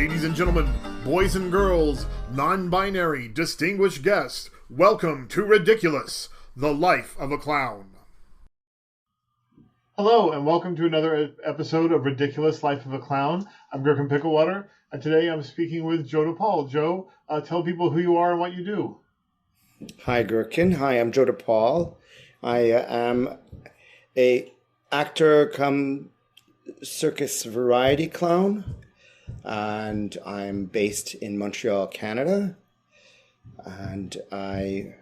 Ladies and gentlemen, boys and girls, non-binary, distinguished guests, welcome to Ridiculous, the Life of a Clown. Hello, and welcome to another episode of Ridiculous Life of a Clown. I'm Gherkin Picklewater, and today I'm speaking with Joe DePaul. Joe, tell people who you are and what you do. Hi, Gherkin. Hi, I'm Joe DePaul. I am a actor come circus variety clown, and I'm based in Montreal, Canada, and I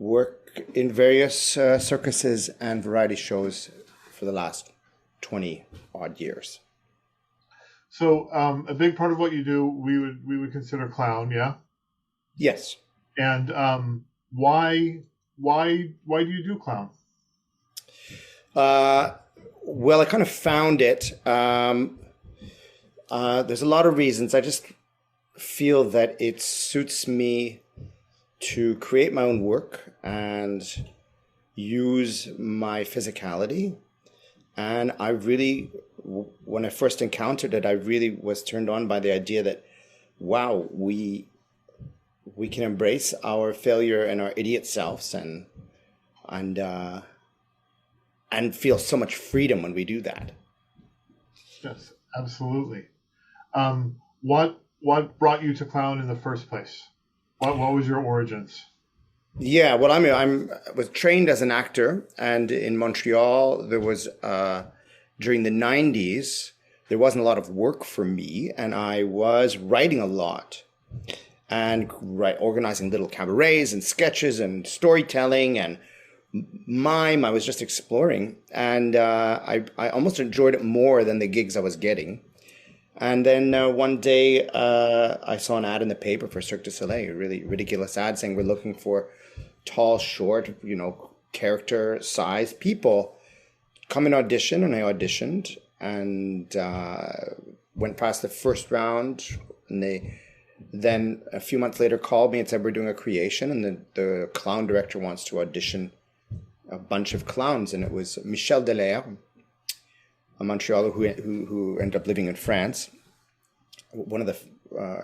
work in various circuses and variety shows for the last 20 odd years. So a big part of what you do, we would consider clown, yeah? Yes. And why do you do clown? Well, I kind of found it. There's a lot of reasons. I just feel that it suits me to create my own work and use my physicality. And I really, when I first encountered it, I really was turned on by the idea that, wow, we can embrace our failure and our idiot selves and feel so much freedom when we do that. Yes, absolutely. What brought you to clown in the first place? What was your origins? Yeah, well, I was trained as an actor, and in Montreal there was during the 90s there wasn't a lot of work for me, and I was writing a lot and organizing little cabarets and sketches and storytelling and mime. I was just exploring, and I almost enjoyed it more than the gigs I was getting. And then one day I saw an ad in the paper for Cirque du Soleil, a really ridiculous ad saying we're looking for tall, short, character size people. Come and audition, and I auditioned and went past the first round, and they then a few months later called me and said we're doing a creation, and the clown director wants to audition a bunch of clowns, and it was Michel Delaire, a Montrealer who ended up living in France, one of the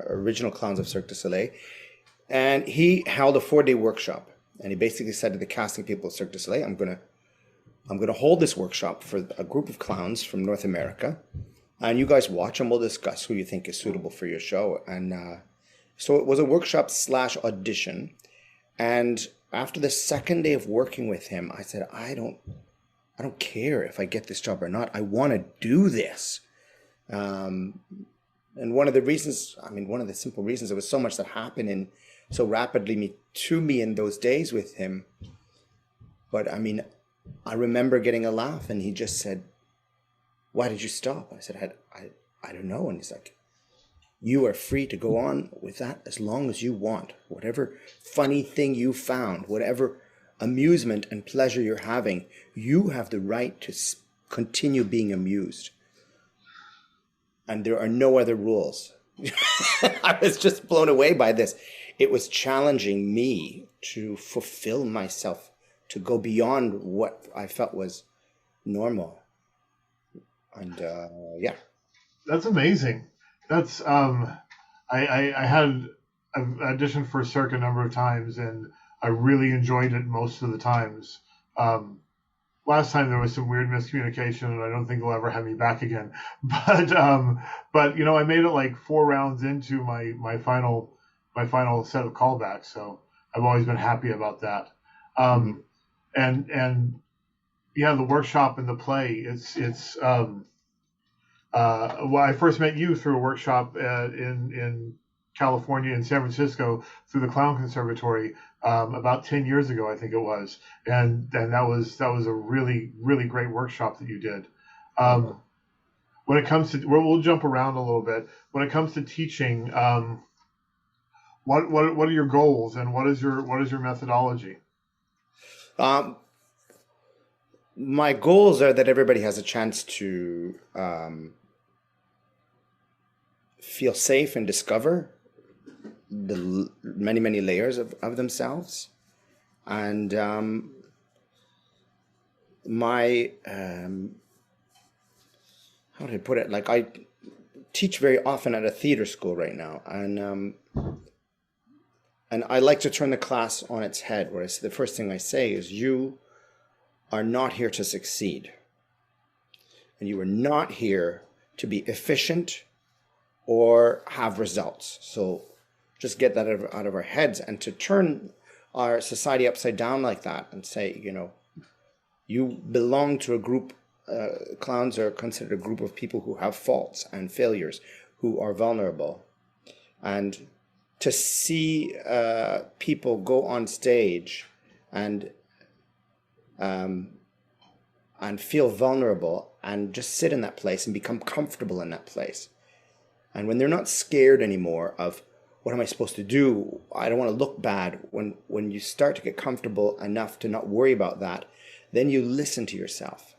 original clowns of Cirque du Soleil, and he held a 4-day workshop, and he basically said to the casting people at Cirque du Soleil, I'm gonna hold this workshop for a group of clowns from North America, and you guys watch and we'll discuss who you think is suitable for your show. And so it was a workshop / audition, and after the second day of working with him, I said, I don't care if I get this job or not. I want to do this. And one of the simple reasons, there was so much that happened so rapidly to me in those days with him. But I remember getting a laugh, and he just said, why did you stop? I said, I don't know. And he's like, you are free to go on with that as long as you want. Whatever funny thing you found, whatever amusement and pleasure you're having, you have the right to continue being amused. And there are no other rules. I was just blown away by this. It was challenging me to fulfill myself, to go beyond what I felt was normal. And yeah. That's amazing. That's I've auditioned for Cirque a number of times, and I really enjoyed it most of the times. Last time there was some weird miscommunication, and I don't think they'll ever have me back again. But I made it like 4 rounds into my final set of callbacks, so I've always been happy about that. And yeah, the workshop and the play. Well, I first met you through a workshop in California, in San Francisco, through the Clown Conservatory about 10 years ago, I think it was, and that was a really, really great workshop that you did. When it comes to, we'll jump around a little bit. When it comes to teaching, what are your goals, and what is your methodology? My goals are that everybody has a chance to feel safe and discover the many, many layers of themselves. And my, how do I put it? Like, teach very often at a theater school right now, and I like to turn the class on its head. Where the first thing I say is, you are not here to succeed, and you are not here to be efficient or have results. So just get that out of our heads, and to turn our society upside down like that and say, you belong to a group. Clowns are considered a group of people who have faults and failures, who are vulnerable. And to see people go on stage and feel vulnerable and just sit in that place and become comfortable in that place. And when they're not scared anymore of, what am I supposed to do? I don't want to look bad. When you start to get comfortable enough to not worry about that, then you listen to yourself.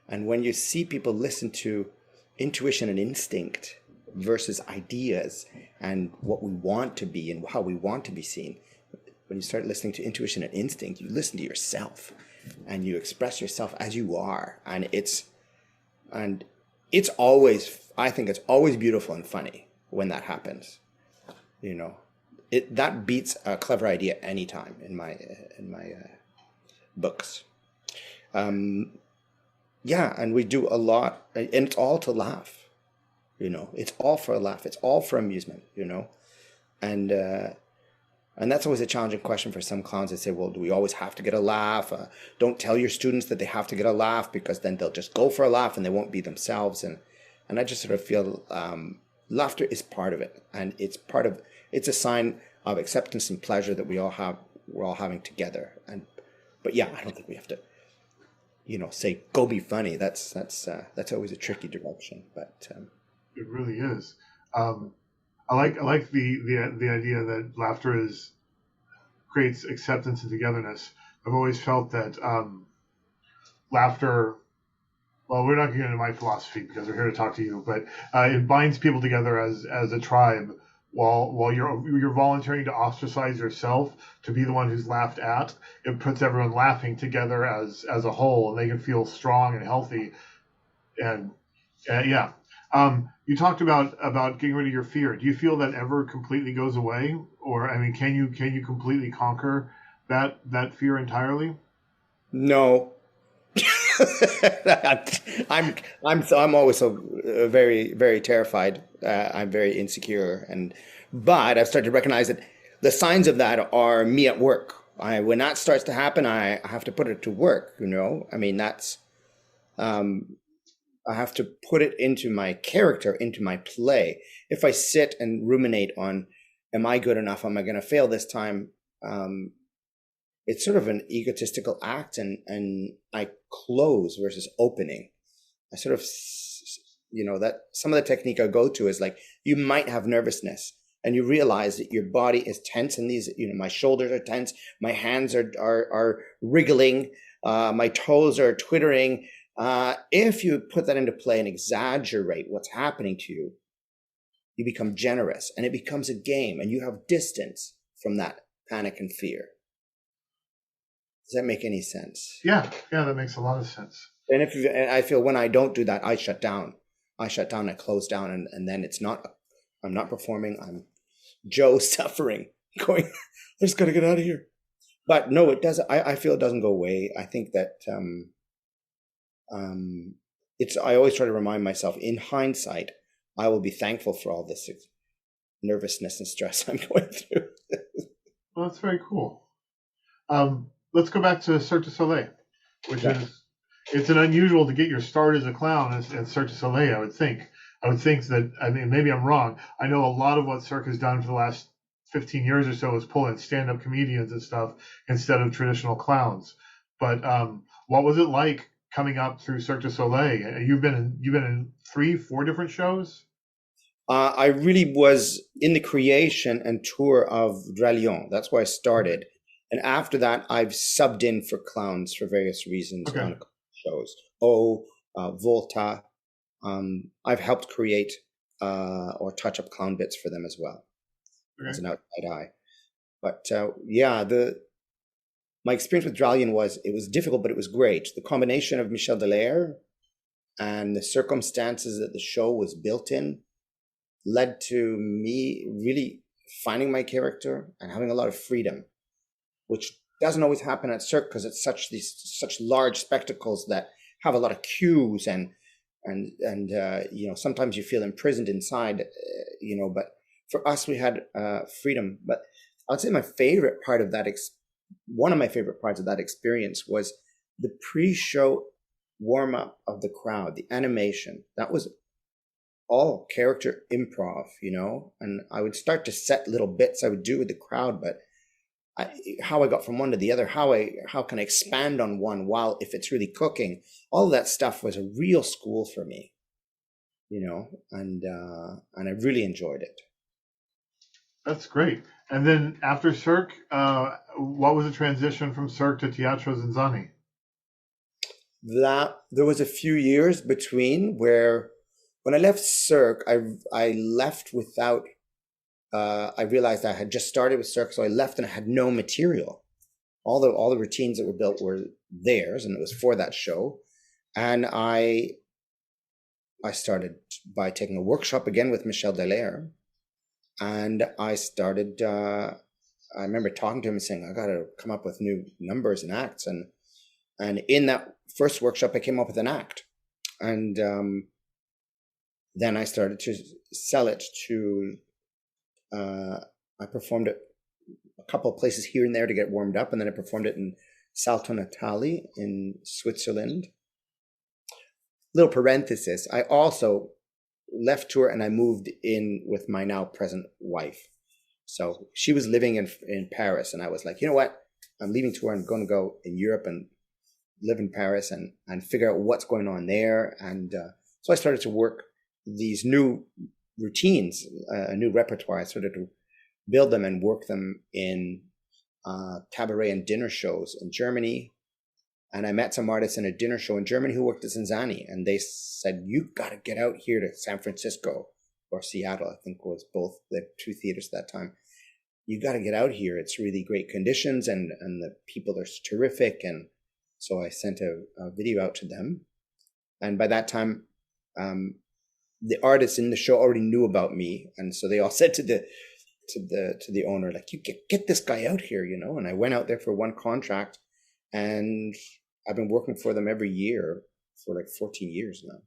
And when you see people listen to intuition and instinct versus ideas and what we want to be and how we want to be seen, when you start listening to intuition and instinct, you listen to yourself and you express yourself as you are. And it's always, I think it's always beautiful and funny when that happens. That beats a clever idea anytime in my books. Yeah, and we do a lot, and it's all to laugh. It's all for a laugh. It's all for amusement. And that's always a challenging question for some clowns. They say, well, do we always have to get a laugh? Don't tell your students that they have to get a laugh, because then they'll just go for a laugh and they won't be themselves. And I just sort of feel laughter is part of it, and it's a sign of acceptance and pleasure that we're all having together. But yeah, I don't think we have to, say, go be funny. That's always a tricky direction, but it really is. I like the idea that laughter creates acceptance and togetherness. I've always felt that laughter. Well, we're not going to get into my philosophy because we're here to talk to you, but it binds people together as a tribe. While you're volunteering to ostracize yourself to be the one who's laughed at, it puts everyone laughing together as a whole, and they can feel strong and healthy. And yeah, you talked about getting rid of your fear. Do you feel that ever completely goes away, or can you completely conquer that fear entirely? No. I'm always so very, very terrified. I'm very insecure, but I've started to recognize that the signs of that are me at work. When that starts to happen, I have to put it to work. That's I have to put it into my character, into my play. If I sit and ruminate on, am I good enough? Am I going to fail this time? It's sort of an egotistical act, and I close versus opening. I sort of, that some of the technique I go to is like, you might have nervousness and you realize that your body is tense, and these, my shoulders are tense, my hands are wriggling, my toes are twittering. If you put that into play and exaggerate what's happening to you, you become generous, and it becomes a game, and you have distance from that panic and fear. Does that make any sense? Yeah, that makes a lot of sense. And I feel when I don't do that, I shut down. I close down, and then I'm not performing. I'm Joe suffering, going, I just got to get out of here. But no, it doesn't. I feel it doesn't go away. I think that I always try to remind myself, in hindsight, I will be thankful for all this nervousness and stress I'm going through. Well, that's very cool. Let's go back to Cirque du Soleil, which it's an unusual to get your start as a clown at Cirque du Soleil, I would think. I would think that, maybe I'm wrong. I know a lot of what Cirque has done for the last 15 years or so is pull in stand-up comedians and stuff instead of traditional clowns. But what was it like coming up through Cirque du Soleil? You've been in 3-4 different shows? I really was in the creation and tour of Dralion. That's where I started. And after that, I've subbed in for clowns for various reasons on shows. Volta. I've helped create or touch up clown bits for them as well. As an outside eye. But my experience with Dralion was difficult, but it was great. The combination of Michel Delaire and the circumstances that the show was built in led to me really finding my character and having a lot of freedom, which doesn't always happen at Cirque because it's such large spectacles that have a lot of cues and sometimes you feel imprisoned inside, but for us we had freedom. But I'd say one of my favorite parts of that experience was the pre-show warm up of the crowd, the animation. That was all character improv, and I would start to set little bits I would do with the crowd, but how I got from one to the other, how can I expand on one while if it's really cooking, all of that stuff was a real school for me, and I really enjoyed it. That's great. And then after Cirque, what was the transition from Cirque to Teatro Zinzani? That there was a few years between where when I left Cirque, I left without. I realized I had just started with Cirque, so I left and I had no material. All the routines that were built were theirs, and it was for that show. And I started by taking a workshop again with Michel Dallaire, and I started. I remember talking to him and saying, "I got to come up with new numbers and acts." And in that first workshop, I came up with an act, and then I started to sell it to. I performed it a couple of places here and there to get warmed up, and then I performed it in Salto Natale in Switzerland. Little parenthesis, I also left tour and I moved in with my now present wife. So she was living in Paris, and I was like, you know what? I'm leaving tour. I'm going to go in Europe and live in Paris and figure out what's going on there. And so I started to work these new routines, a new repertoire. I started to build them and work them in cabaret and dinner shows in Germany. And I met some artists in a dinner show in Germany who worked at Zinzani, and they said, you got to get out here to San Francisco or Seattle, I think was both the two theaters at that time. You got to get out here. It's really great conditions and the people are terrific. And so I sent a video out to them. And by that time, the artists in the show already knew about me, and so they all said to the owner, like, you get this guy out here, And I went out there for one contract, and I've been working for them every year for like 14 years now.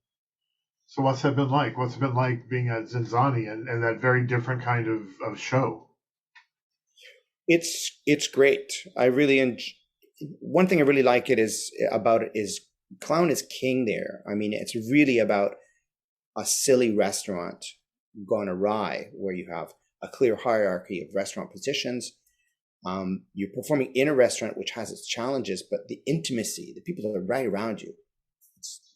So what's that been like? What's it been like being at Zinzani and that very different kind of show? It's great. I really one thing I really like about it is clown is king there. I mean, it's really about a silly restaurant gone awry, where you have a clear hierarchy of restaurant positions. You're performing in a restaurant which has its challenges, but the intimacy, the people that are right around you,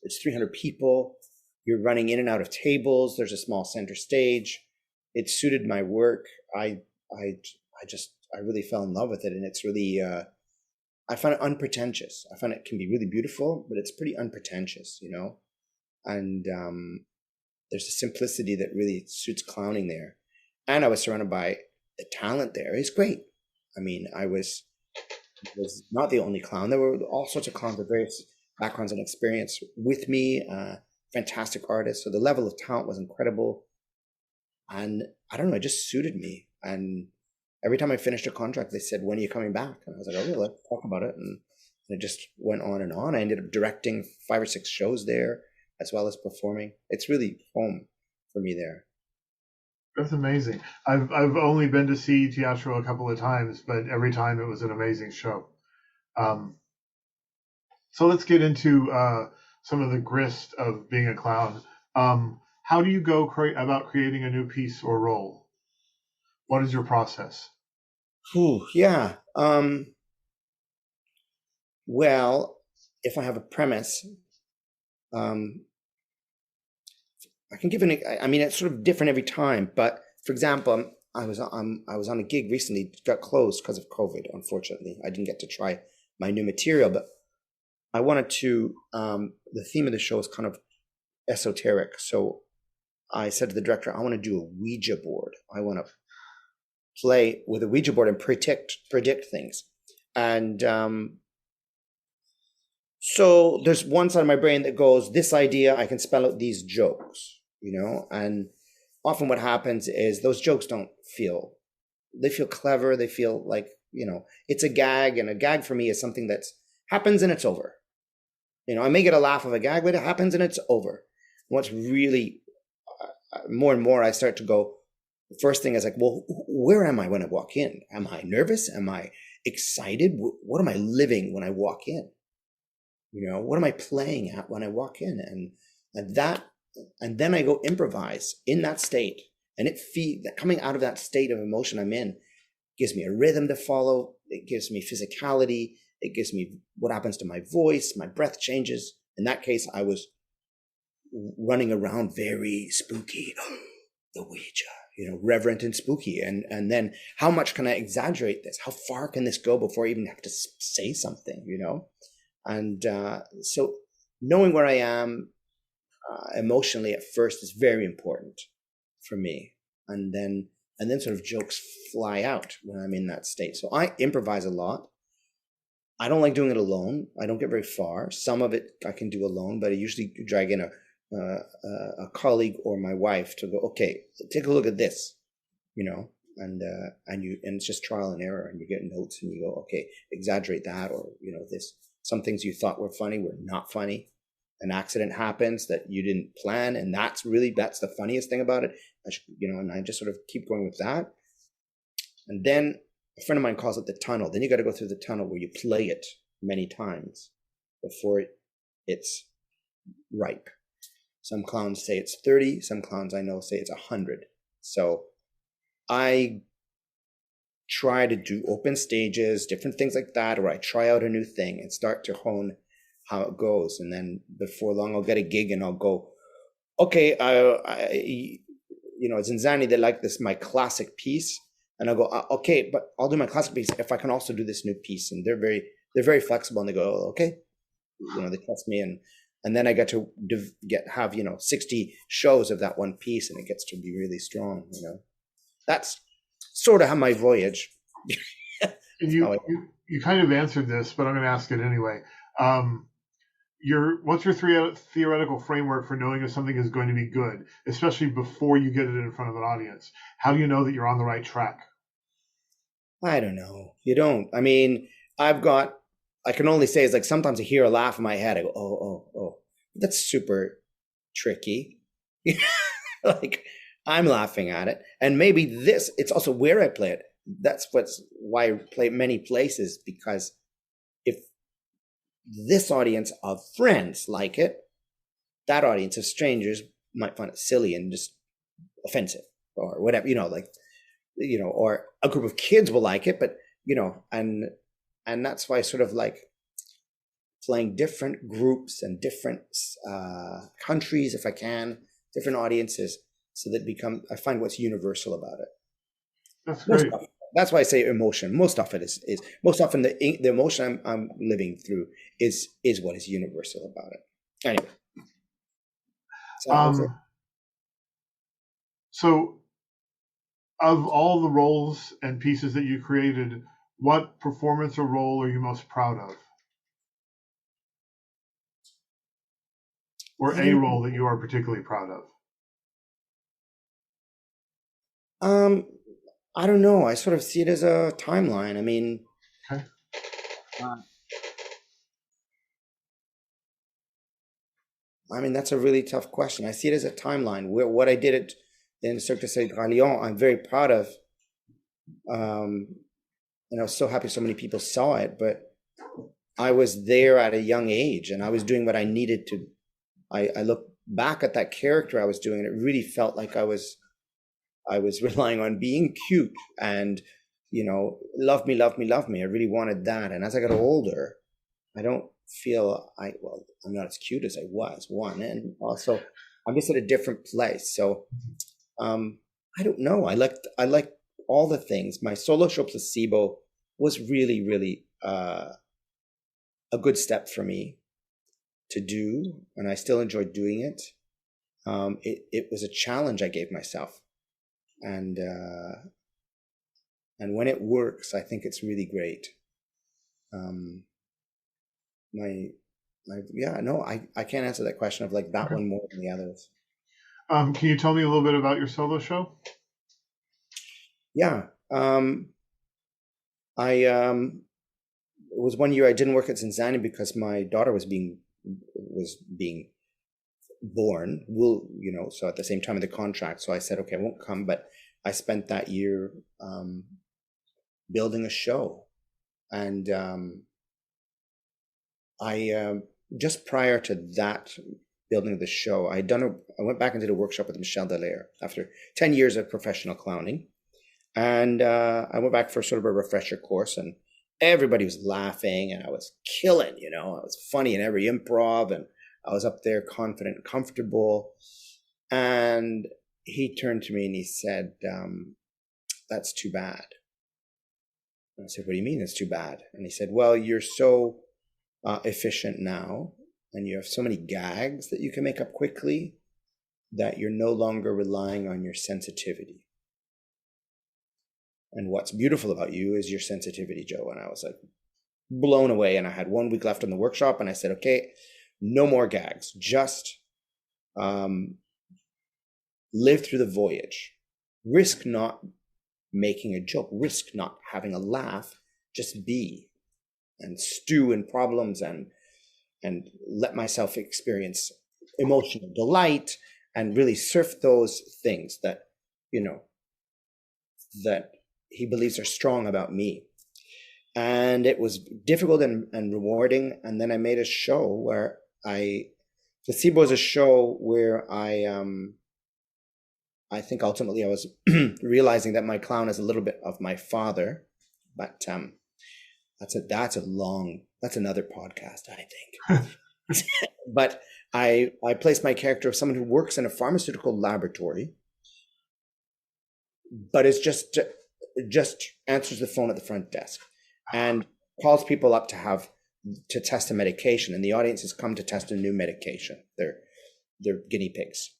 it's 300 people. You're running in and out of tables. There's a small center stage. It suited my work. I really fell in love with it, and it's really. I find it unpretentious. I find it can be really beautiful, but it's pretty unpretentious, And there's a simplicity that really suits clowning there. And I was surrounded by the talent there. It's great. I mean, I was not the only clown. There were all sorts of clowns of various backgrounds and experience with me, fantastic artists. So the level of talent was incredible. And I don't know, it just suited me. And every time I finished a contract, they said, when are you coming back? And I was like, oh, let's talk about it. And it just went on and on. I ended up directing 5 or 6 shows there, as well as performing. It's really home for me there. That's amazing. I've only been to see Teatro a couple of times, but every time it was an amazing show. So let's get into some of the grist of being a clown. How do you go about creating a new piece or role? What is your process? Yeah. Well, if I have a premise, I can give I mean, it's sort of different every time. But for example, I was on a gig recently, got closed because of COVID. Unfortunately, I didn't get to try my new material, but I wanted to. The theme of the show is kind of esoteric, so I said to the director, I want to do a Ouija board. I want to play with a Ouija board and predict things. And so there's one side of my brain that goes, this idea, I can spell out these jokes, and often what happens is those jokes they feel clever. They feel like, it's a gag, and a gag for me is something that happens and it's over. I may get a laugh of a gag, but it happens and it's over. What's really more and more I start to go, the first thing is like, well, where am I when I walk in? Am I nervous? Am I excited? What am I living when I walk in? What am I playing at when I walk in? And then I go improvise in that state, and coming out of that state of emotion I'm in gives me a rhythm to follow. It gives me physicality. It gives me what happens to my voice. My breath changes. In that case, I was running around very spooky, the Ouija, reverent and spooky. And then how much can I exaggerate this? How far can this go before I even have to say something, And so knowing where I am emotionally at first is very important for me. And then sort of jokes fly out when I'm in that state. So I improvise a lot. I don't like doing it alone. I don't get very far. Some of it I can do alone, but I usually drag in a colleague or my wife to go, okay, take a look at this, and it's just trial and error, and you get notes and you go, okay, exaggerate that, or, some things you thought were funny were not funny. An accident happens that you didn't plan, and that's the funniest thing about it. And I just sort of keep going with that. And then a friend of mine calls it the tunnel. Then you got to go through the tunnel where you play it many times before it's ripe. Some clowns say it's 30. Some clowns I know say it's 100. So I try to do open stages, different things like that, or I try out a new thing and start to hone how it goes. And then before long, I'll get a gig and I'll go, okay, Zinzani, they like this, my classic piece. And I'll go, okay, but I'll do my classic piece if I can also do this new piece. And they're very flexible, and they go, oh, okay. They trust me. And then I get to have 60 shows of that one piece, and it gets to be really strong. That's sort of how my voyage. And you kind of answered this, but I'm going to ask it anyway. What's your theoretical framework for knowing if something is going to be good, especially before you get it in front of an audience? How do you know that you're on the right track? I don't know. You don't. I mean, I can only say is like sometimes I hear a laugh in my head. I go, oh. That's super tricky. Like I'm laughing at it. And maybe it's also where I play it. That's why I play many places, because if this audience of friends like it, that audience of strangers might find it silly and just offensive or whatever, or a group of kids will like it, but, and that's why I sort of like playing different groups and different countries, if I can, different audiences, so that I find what's universal about it. That's great. That's why I say emotion. Most often the emotion I'm living through is what is universal about it. Anyway. So of all the roles and pieces that you created, what performance or role are you most proud of? Or a role that you are particularly proud of? I don't know. I sort of see it as a timeline. I mean, okay. That's a really tough question. I see it as a timeline. What I did in Cirque du Soleil, I'm very proud of. And I was so happy so many people saw it, but I was there at a young age and I was doing what I needed to. I look back at that character I was doing, and it really felt like I was relying on being cute and, love me, love me, love me. I really wanted that. And as I got older, I don't feel I'm not as cute as I was, one. And also I'm just at a different place. So I don't know. I like all the things. My solo show Placebo was really, really a good step for me to do. And I still enjoyed doing it. It was a challenge I gave myself. And when it works, I think it's really great. I can't answer that question of like that one more than the others. Can you tell me a little bit about your solo show? Yeah. I it was one year I didn't work at Zinzani because my daughter was being born. So at the same time of the contract. So I said, okay, I won't come. But I spent that year building a show, and I just prior to that building of the show, I went back and did a workshop with Michel Dallaire after 10 years of professional clowning. And I went back for sort of a refresher course, and everybody was laughing, and I was killing, I was funny in every improv, and I was up there confident and comfortable. And he turned to me and he said, that's too bad. And I said, what do you mean it's too bad? And he said, well, you're so efficient now, and you have so many gags that you can make up quickly that you're no longer relying on your sensitivity. And what's beautiful about you is your sensitivity, Joe. And I was like blown away. And I had 1 week left in the workshop, and I said, okay, no more gags. Just live through the voyage. Risk not making a joke. Risk not having a laugh. Just be and stew in problems and let myself experience emotional delight and really surf those things that, that he believes are strong about me. And it was difficult and rewarding. And then I made a show where Placebo is a show where I think ultimately I was realizing that my clown is a little bit of my father, but that's another podcast, I think. But I placed my character of someone who works in a pharmaceutical laboratory, but is just answers the phone at the front desk and calls people up to test a medication, and the audience has come to test a new medication. They're guinea pigs.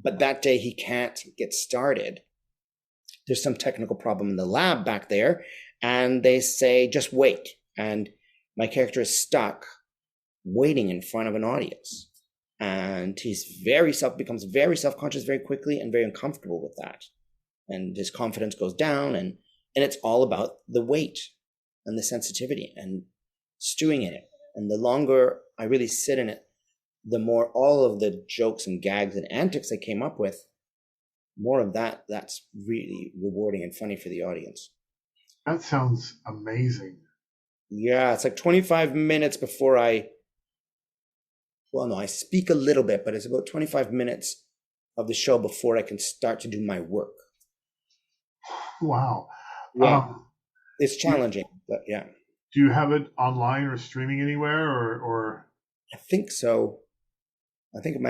But that day he can't get started. There's some technical problem in the lab back there, and they say, just wait. And my character is stuck waiting in front of an audience. And he's becomes very self-conscious very quickly and very uncomfortable with that. And his confidence goes down, and it's all about the wait and the sensitivity and stewing in it. And the longer I really sit in it, the more all of the jokes and gags and antics I came up with, more of that's really rewarding and funny for the audience. That sounds amazing. Yeah, it's like 25 minutes before I speak a little bit, but it's about 25 minutes of the show before I can start to do my work. Wow. Yeah. It's challenging, but yeah. Do you have it online or streaming anywhere or? I think so. I think it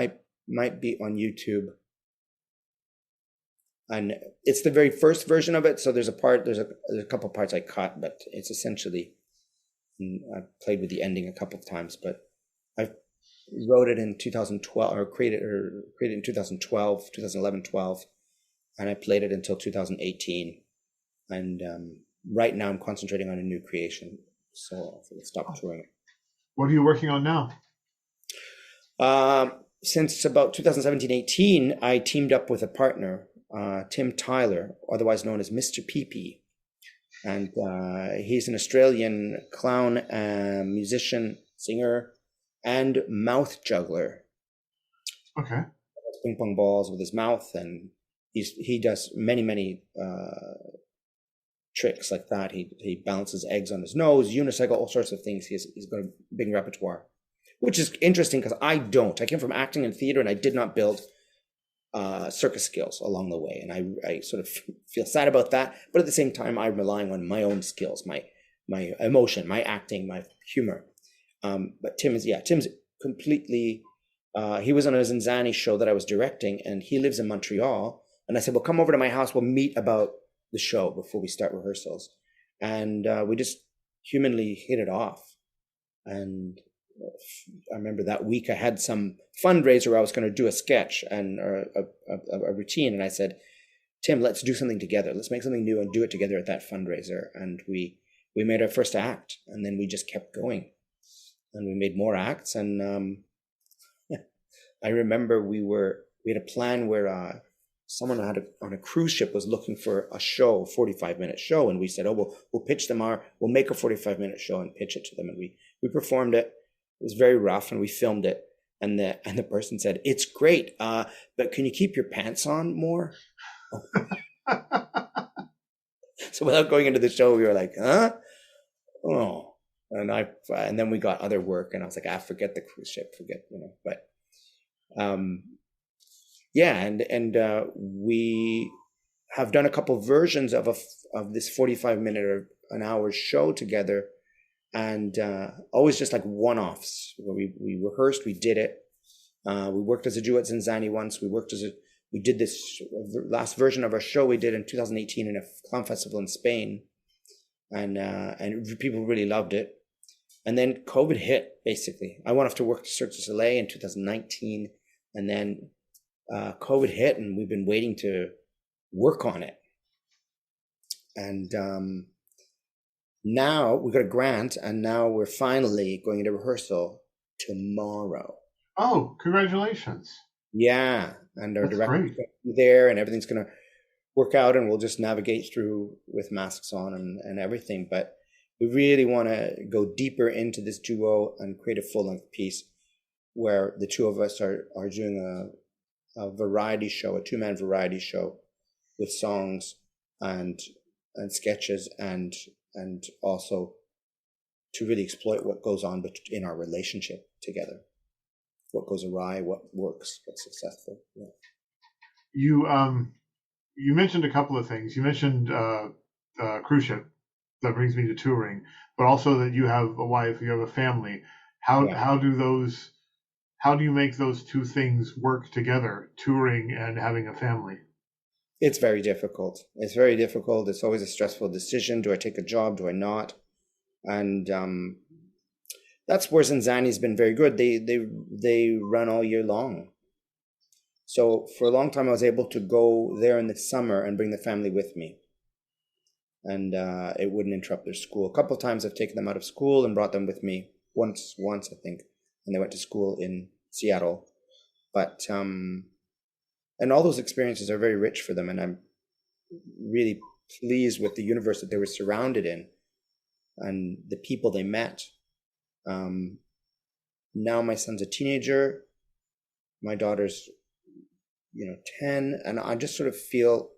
might be on YouTube. And it's the very first version of it. So there's a couple parts I cut, but it's essentially, I played with the ending a couple of times, but I wrote it in 2012 or created it in 2011, 12. And I played it until 2018. And right now I'm concentrating on a new creation. So I'll stop touring it. What are you working on now? Since about 2017-18, I teamed up with a partner, Tim Tyler, otherwise known as Mr. PP. And he's an Australian clown, musician, singer, and mouth juggler. Okay. Ping pong balls with his mouth, and he does many tricks like that. He balances eggs on his nose, unicycle, all sorts of things. He's got a big repertoire, which is interesting because I don't. I came from acting and theater, and I did not build circus skills along the way, and I sort of feel sad about that. But at the same time, I'm relying on my own skills, my emotion, my acting, my humor. But Tim's completely. He was on a Zinzani show that I was directing, and he lives in Montreal. And I said, well, come over to my house. We'll meet about the show before we start rehearsals. And we just humanly hit it off. And I remember that week I had some fundraiser where I was going to do a sketch and a routine. And I said, Tim, let's do something together. Let's make something new and do it together at that fundraiser. And we made our first act, and then we just kept going. And we made more acts. And I remember we were we had a plan where someone on a cruise ship was looking for a show, a 45-minute show, and we said, oh, we'll pitch them we'll make a 45-minute show and pitch it to them, and we performed it. It was very rough, and we filmed it, and the person said, it's great, but can you keep your pants on more? So without going into the show, we were like, huh? Oh, and then we got other work, and I was like, forget the cruise ship, but yeah, and we have done a couple versions of this 45-minute or an hour show together, and always just like one-offs where we rehearsed, we did it. We worked as a duo at Zinzani once. We did this last version of our show we did in 2018 in a clown festival in Spain, and people really loved it. And then COVID hit, basically. I went off to work to Cirque du Soleil in 2019, and then COVID hit, and we've been waiting to work on it. And now we got a grant, and now we're finally going into rehearsal tomorrow. Oh, congratulations. Yeah, and our director's going to be there, and everything's going to work out, and we'll just navigate through with masks on and everything. But we really want to go deeper into this duo and create a full-length piece where the two of us are doing a variety show, a two-man variety show with songs and sketches and also to really exploit what goes on in our relationship together. What goes awry, what works, what's successful. Yeah. You mentioned a couple of things. You mentioned cruise ship. That brings me to touring, but also that you have a wife, you have a family. How do you make those two things work together, touring and having a family? It's very difficult. It's very difficult. It's always a stressful decision. Do I take a job? Do I not? And that's where Zinzani's been very good. They run all year long. So for a long time, I was able to go there in the summer and bring the family with me. And it wouldn't interrupt their school. A couple of times I've taken them out of school and brought them with me. Once I think, and they went to school in Seattle. But and all those experiences are very rich for them, and I'm really pleased with the universe that they were surrounded in and the people they met. Now my son's a teenager, my daughter's 10, and I just sort of feel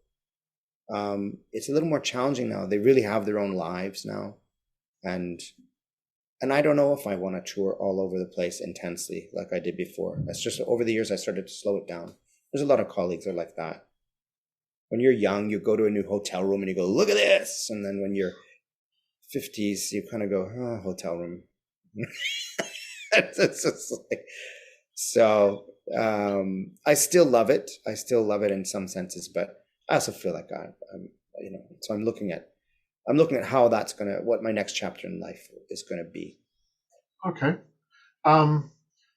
it's a little more challenging now. They really have their own lives now, and I don't know if I want to tour all over the place intensely like I did before. That's just over the years I started to slow it down. There's a lot of colleagues that are like that. When you're young, you go to a new hotel room and you go, look at this, and then when you're 50s, you kind of go, oh, hotel room. It's just like, so I still love it. I still love it in some senses, but I also feel like so I'm looking at how what my next chapter in life is gonna be. Okay.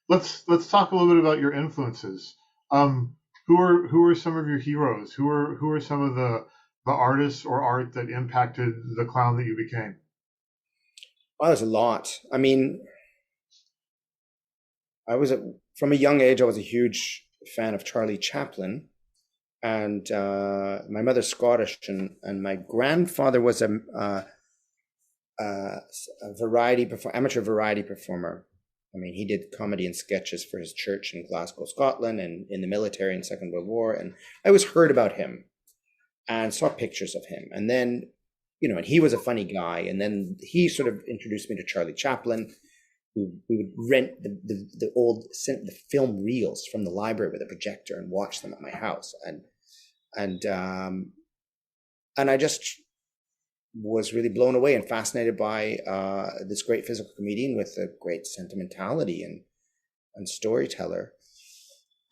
Let's talk a little bit about your influences. Who are some of your heroes? Who are some of the artists or art that impacted the clown that you became? Well, there's a lot. I mean, from a young age, I was a huge fan of Charlie Chaplin. And my mother's Scottish, and my grandfather was a amateur variety performer. I mean, he did comedy and sketches for his church in Glasgow, Scotland, and in the military in the Second World War. And I always heard about him and saw pictures of him. And then, and he was a funny guy. And then he sort of introduced me to Charlie Chaplin. We would rent the film reels from the library with a projector and watch them at my house. And I just was really blown away and fascinated by this great physical comedian with a great sentimentality and storyteller.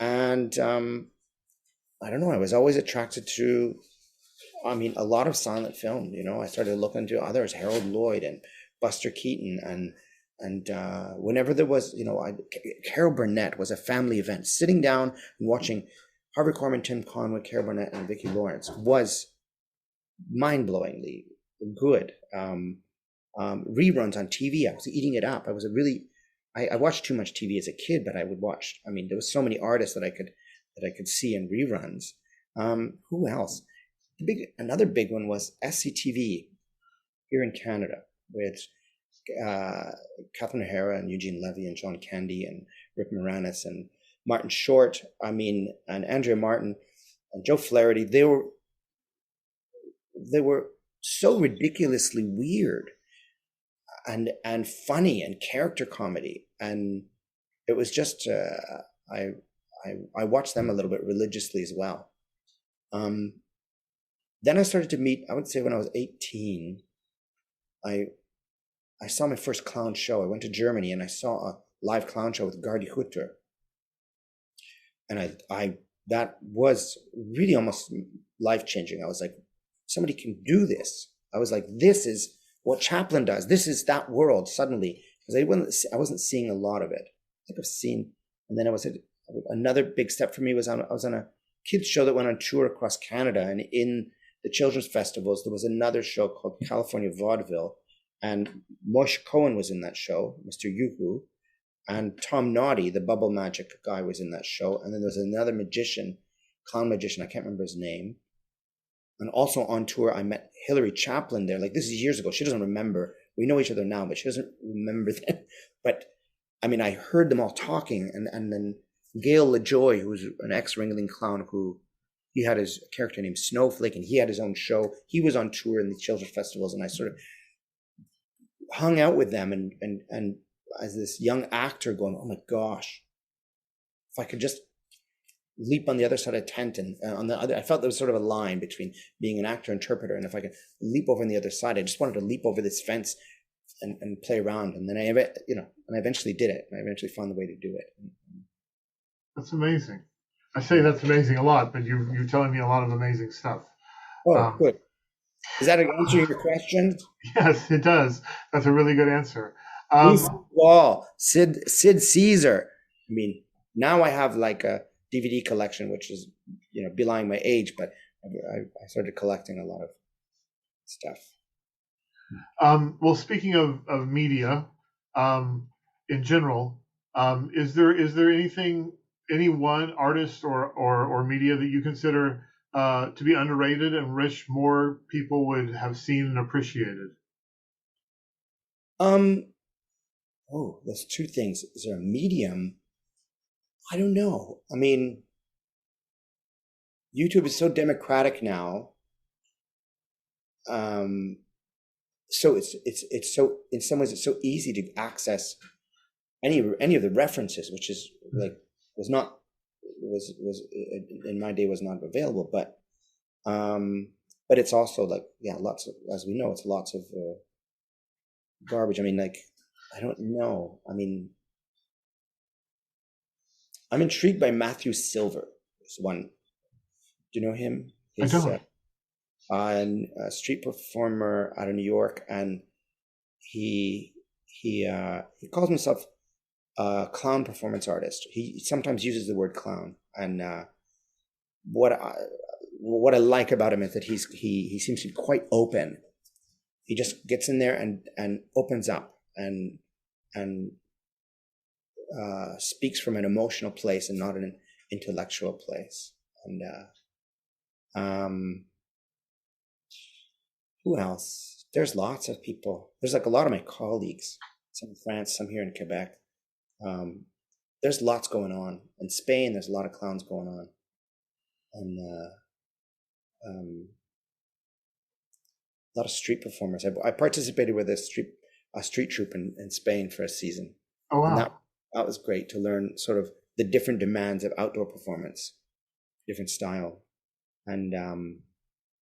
And I don't know, I was always attracted to, a lot of silent film. I started looking into others, Harold Lloyd and Buster Keaton, and whenever there was, Carol Burnett was a family event. Sitting down and watching Harvey Korman, Tim Conway, Carol Burnett, and Vicki Lawrence was mind-blowingly good. Reruns on TV, I was eating it up. I watched too much TV as a kid, but I would watch. There was so many artists that that I could see in reruns. Who else? Another big one was SCTV here in Canada with Catherine O'Hara and Eugene Levy and John Candy and Rick Moranis and Martin Short. And Andrea Martin and Joe Flaherty. They were so ridiculously weird and funny and character comedy, and it was just I watched them a little bit religiously as well. Then I started to meet, I would say when I was 18, I saw my first clown show. I went to Germany and I saw a live clown show with Gardy Hutter. And that was really almost life-changing. I was like, somebody can do this. I was like, this is what Chaplin does. This is that world suddenly. Because I wasn't seeing a lot of it. I think I've seen, and then another big step for me was I was on a kids show that went on tour across Canada, and in the children's festivals, there was another show called California Vaudeville, and Moshe Cohen was in that show, Mr. Yuhu, and Tom Naughty, the bubble magic guy, was in that show, and then there was another clown magician, I can't remember his name, and also on tour, I met Hilary Chaplin there, like this is years ago, she doesn't remember, we know each other now, but she doesn't remember then, but I mean, I heard them all talking, and then Gail LaJoy, who was an ex-Ringling clown, who he had his character named Snowflake, and he had his own show. He was on tour in the children's festivals, and I sort of hung out with them, and as this young actor going, oh my gosh, if I could just leap on the other side of the tent, and on the other, I felt there was sort of a line between being an actor interpreter, and if I could leap over on the other side, I just wanted to leap over this fence and play around, and then I eventually did it. I eventually found the way to do it. That's amazing. I say that's amazing a lot, but you're telling me a lot of amazing stuff. Oh, good. Is that answering your question? Yes, it does. That's a really good answer. Wall, Sid Caesar. I mean, now I have like a DVD collection, which is, belying my age, but I started collecting a lot of stuff. Well, speaking of media, in general, is there any one artist or media that you consider to be underrated and wish more people would have seen and appreciated? There's two things. Is there a medium? I don't know. I mean, YouTube is so democratic now. So it's so, in some ways, it's so easy to access any of the references, which is like was in my day was not available, but it's also like, lots of, as we know, it's lots of garbage. I mean, like, I don't know. I mean, I'm intrigued by Matthew Silver. There's one. Do you know him? I don't. A street performer out of New York, and he calls himself a clown performance artist. He sometimes uses the word clown, and what I like about him is that he seems to be quite open. He just gets in there and opens up and speaks from an emotional place and not an intellectual place. And who else? There's lots of people. There's like a lot of my colleagues, some in France, some here in Quebec. There's lots going on. In Spain, there's a lot of clowns going on. And a lot of street performers. I participated with a street troupe in Spain for a season. Oh, wow. And that was great to learn sort of the different demands of outdoor performance, different style. And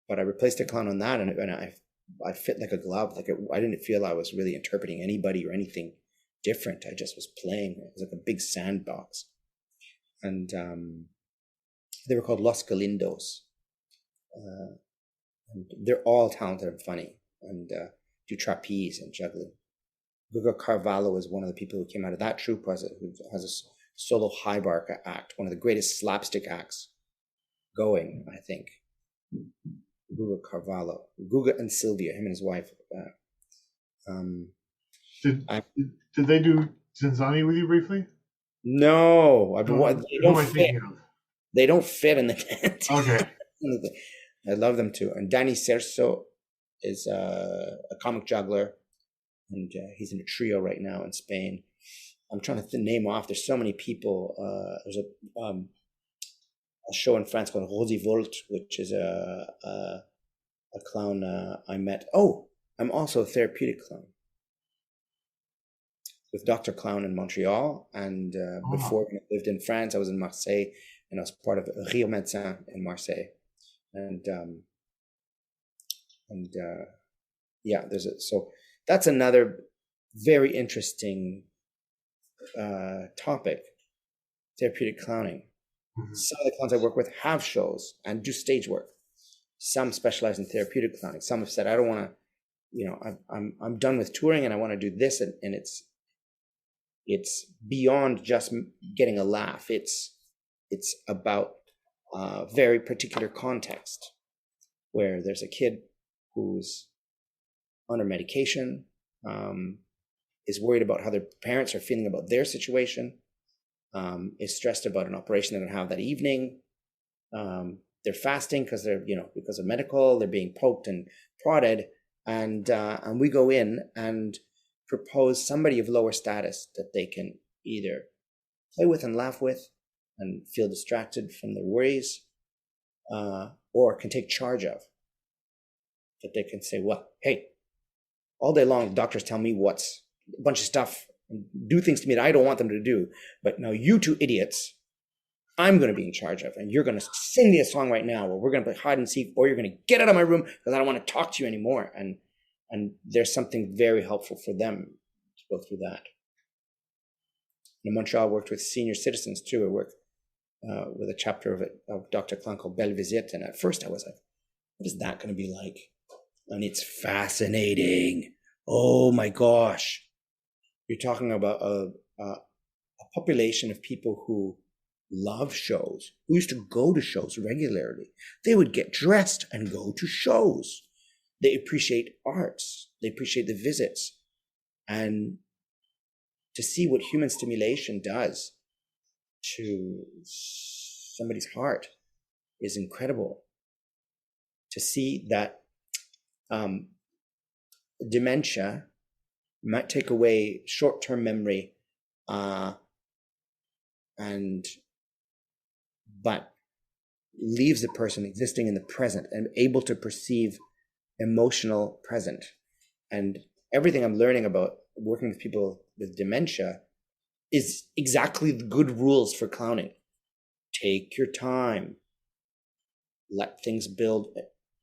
but I replaced a clown on that, and I fit like a glove. Like I didn't feel I was really interpreting anybody or anything different. I just was playing. It was like a big sandbox, and they were called Los Galindos. And they're all talented and funny, and do trapeze and juggling. Guga Carvalho is one of the people who came out of that troupe, who has a solo high bar act, one of the greatest slapstick acts going, I think. Guga Carvalho, Guga and Sylvia, him and his wife. Did they do Zinzani with you briefly? No, Who am I thinking of? They don't fit in the tent. Okay. I love them too. And Danny Cerso is a comic juggler, and he's in a trio right now in Spain. I'm trying to name off. There's so many people. There's a show in France called Rosy Volt, which is a clown I met. Oh, I'm also a therapeutic clown with Dr. Clown in Montreal. And before I lived in France, I was in Marseille, and I was part of Rire Médecin in Marseille. And yeah, so that's another very interesting topic, therapeutic clowning. Mm-hmm. Some of the clowns I work with have shows and do stage work. Some specialize in therapeutic clowning. Some have said, I don't want to, I'm done with touring and I want to do this. And it's beyond just getting a laugh. It's about a very particular context where there's a kid who's under medication, is worried about how their parents are feeling about their situation, is stressed about an operation they're going to have that evening. They're fasting because because of medical, they're being poked and prodded. And we go in and propose somebody of lower status that they can either play with and laugh with and feel distracted from their worries, or can take charge of. That they can say, well, hey, all day long, doctors tell me what's a bunch of stuff, and do things to me that I don't want them to do. But now you two idiots, I'm going to be in charge of, and you're going to sing me a song right now, or we're going to play hide and seek, or you're going to get out of my room because I don't want to talk to you anymore. And there's something very helpful for them to go through that. In Montreal, I worked with senior citizens too. I worked with a chapter of Dr. Clown called Belle Visite. And at first I was like, what is that going to be like? And it's fascinating. Oh my gosh. You're talking about a population of people who love shows, who used to go to shows regularly. They would get dressed and go to shows. They appreciate arts. They appreciate the visits. And to see what human stimulation does to somebody's heart is incredible. To see that dementia might take away short-term memory, but leaves the person existing in the present and able to perceive emotional present. And everything I'm learning about working with people with dementia is exactly the good rules for clowning. Take your time. Let things build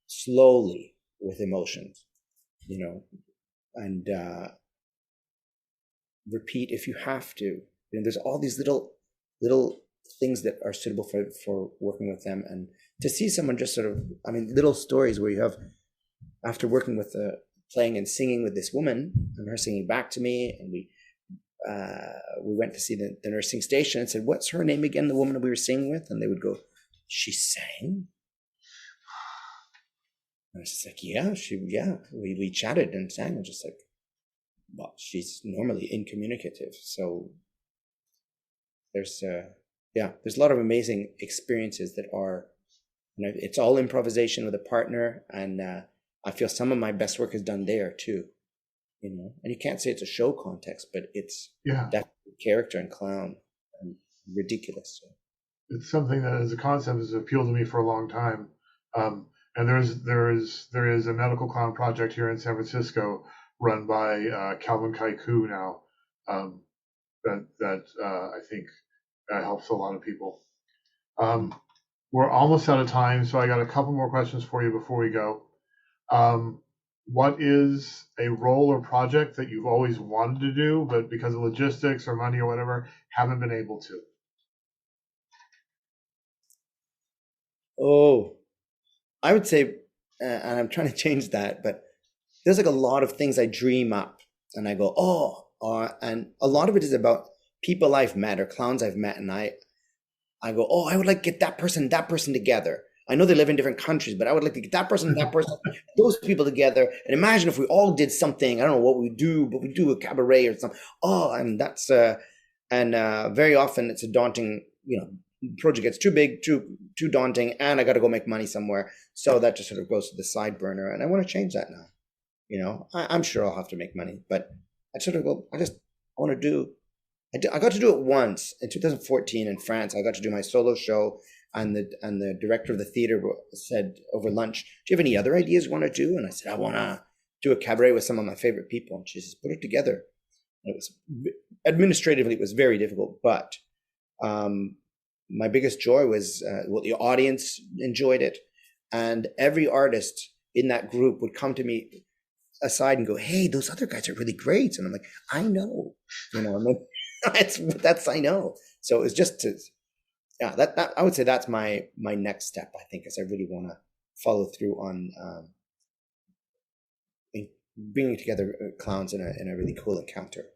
slowly with emotions, and repeat if you have to. There's all these little things that are suitable for working with them. And to see someone just little stories where you have, after working with playing and singing with this woman and her singing back to me, and we went to see the nursing station and said, what's her name again, the woman that we were singing with? And they would go, she sang? And I was just like, we chatted and sang. And just like, well, she's normally incommunicative. So there's a lot of amazing experiences that are, it's all improvisation with a partner. And I feel some of my best work is done there too, and you can't say it's a show context, but it's that character and clown and ridiculous. So. It's something that as a concept has appealed to me for a long time. And there is a medical clown project here in San Francisco run by Calvin Kaiku now, that I think helps a lot of people. We're almost out of time, so I got a couple more questions for you before we go. What is a role or project that you've always wanted to do, but because of logistics or money or whatever, haven't been able to? Oh, I would say, and I'm trying to change that, but there's like a lot of things I dream up and I go, and a lot of it is about people I've met or clowns I've met. And I go, I would like to get that person together. I know they live in different countries, but I would like to get that person, those people together. And imagine if we all did something, I don't know what we do, but we do a cabaret or something. And that's, very often it's a daunting, project gets too big, too daunting, and I got to go make money somewhere. So that just sort of goes to the side burner, and I want to change that now. You know, I'm sure I'll have to make money, but I sort of go. I want to do. I got to do it once in 2014 in France. I got to do my solo show, and the director of the theater said over lunch, "Do you have any other ideas you want to do?" And I said, "I want to do a cabaret with some of my favorite people." And she says, "Put it together." And it was administratively, it was very difficult, but my biggest joy was the audience enjoyed it, and every artist in that group would come to me aside and go, "Hey, those other guys are really great," and I'm like, "I know," you know, and then, that's I know. So it was just to, yeah, that I would say that's my next step. I think is I really want to follow through on bringing together clowns in a really cool encounter.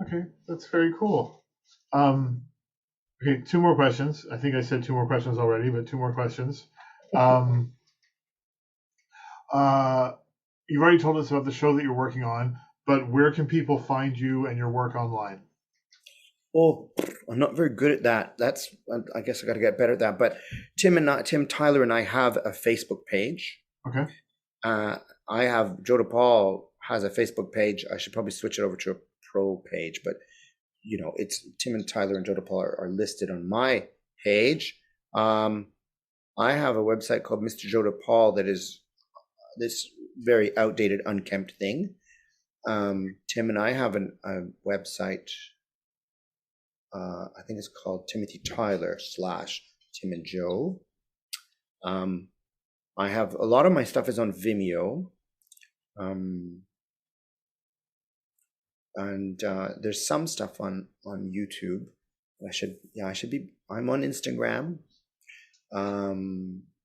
Okay, that's very cool. Okay, 2 more questions. I think I said 2 more questions already, but 2 more questions. You've already told us about the show that you're working on, but where can people find you and your work online? Oh, I'm not very good at that. I guess I got to get better at that. But Tim Tyler and I have a Facebook page. Okay. Joe DePaul has a Facebook page. I should probably switch it over to a pro page, but you know, it's Tim and Tyler and Joe DePaul are listed on my page. I have a website called Mr. Joe DePaul that is this very outdated, unkempt thing. Tim and I have a website. I think it's called Timothy Tyler / Tim and Joe. I have a lot of my stuff is on Vimeo. And there's some stuff on YouTube. I'm on Instagram.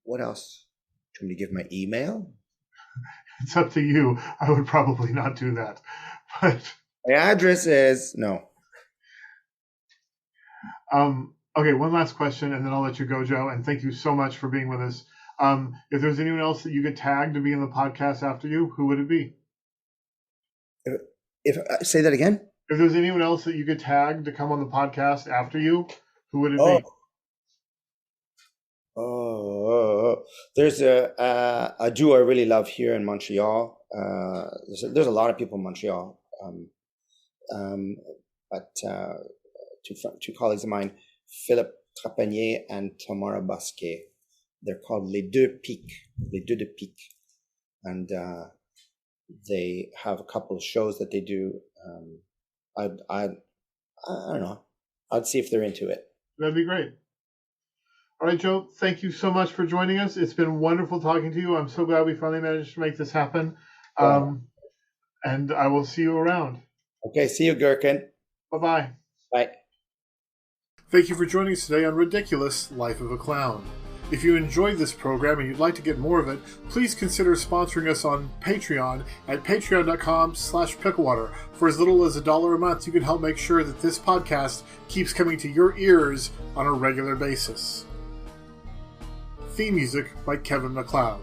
What else? Do you want me to give my email? It's up to you. I would probably not do that. But my address is no. Okay, one last question, and then I'll let you go, Joe. And thank you so much for being with us. If there's anyone else that you could tag to be in the podcast after you, who would it be? Say that again. If there's anyone else that you could tag to come on the podcast after you, who would it be? There's a duo I really love here in Montreal. There's a lot of people in Montreal, but two colleagues of mine, Philippe Trapanier and Tamara Basquet. They're called Les Deux Piques, and they have a couple of shows that they do. I don't know. I'd see if they're into it. That'd be great. All right, Joe, thank you so much for joining us. It's been wonderful talking to you. I'm so glad we finally managed to make this happen. And I will see you around. Okay, see you, Gherkin. Bye-bye. Bye. Thank you for joining us today on Ridiculous Life of a Clown. If you enjoyed this program and you'd like to get more of it, please consider sponsoring us on Patreon at patreon.com/picklewater. For as little as $1 a month, you can help make sure that this podcast keeps coming to your ears on a regular basis. Theme music by Kevin MacLeod.